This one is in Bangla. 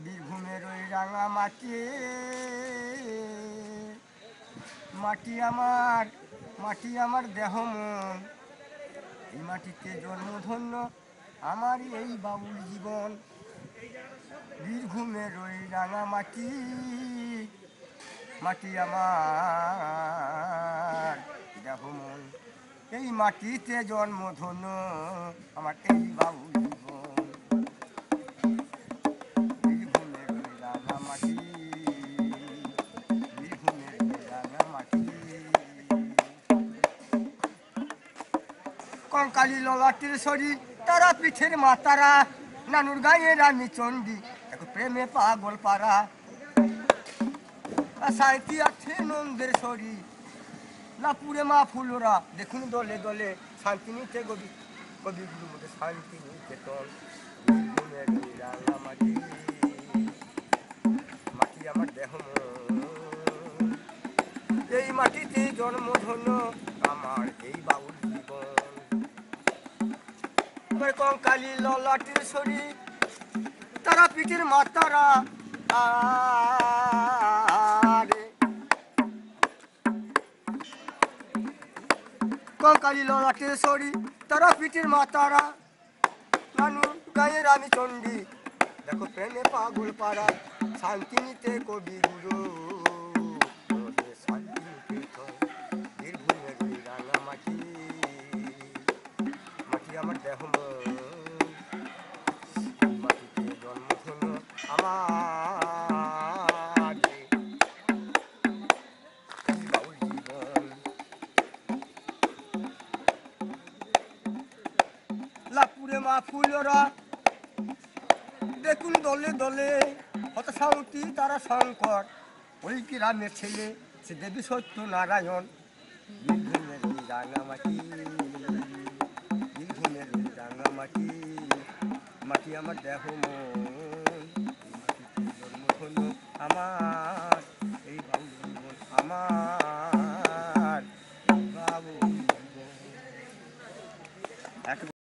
বীরভূমের ওই রাঙা মাটি মাটি আমার দেহ মন, এই মাটিতে জন্মধন্য আমার এই বাবুল জীবন। বীরভূমের ওই রাঙা মাটি আমার দেহ মন, এই মাটিতে জন্মধন্য আমার এই বাবুল জীবন। বীরভূমের ওই রাঙা মাটি, বীরভূমের ওই রাঙা মাটি। কঙ্কালী ললাটের শরীর, তারা পিঠের মাতারা, নানুর গায়ের আমি চণ্ডী, দেখো প্রেমে পাগল পারা। সাঁইতি আছে নন্দের শরীর, লাপুরে মা ফুলরা, দেখুন দলে দলে শান্তি নিতে কবি কবিগুরু মধ্যে শান্তি নিতে তল। বীরভূমের ওই রাঙা মাটি, মাটি আমার দেহ মন, এই মাটিতে জন্মধন্য আমার এই বাউল জীবন। কঙ্কালী ললাটের শরীর, তারা পিঠের মাতারা, কঙ্কালী ললাটের শরীর, তারা পিঠের মাতারা, নানু গায়ের আমি চণ্ডী, দেখো প্রেমে পাগল পাড়া। শান্তি নিতে কবি গুরু, শান্তি নিতে বীরভূমের ওই রাঙা মাটি, মাটি আমার দেহ মন, মাটিতে জন্মধন্য আমার বাউল জীবন। লাপুরে মা ফুলরা, দেখুন দলে দলে হত সাঁওতি তারা শঙ্কর, ওই গ্রামের ছেলে সে দেবী সত্য নারায়ণ। বীরভূমের ওই রাঙা মাটি, বীরভূমের ওই রাঙা মাটি, মাটি আমার দেহ মন, জন্মধন্য আমার এই বাউল জীবন, আমার বাবুল জীবন।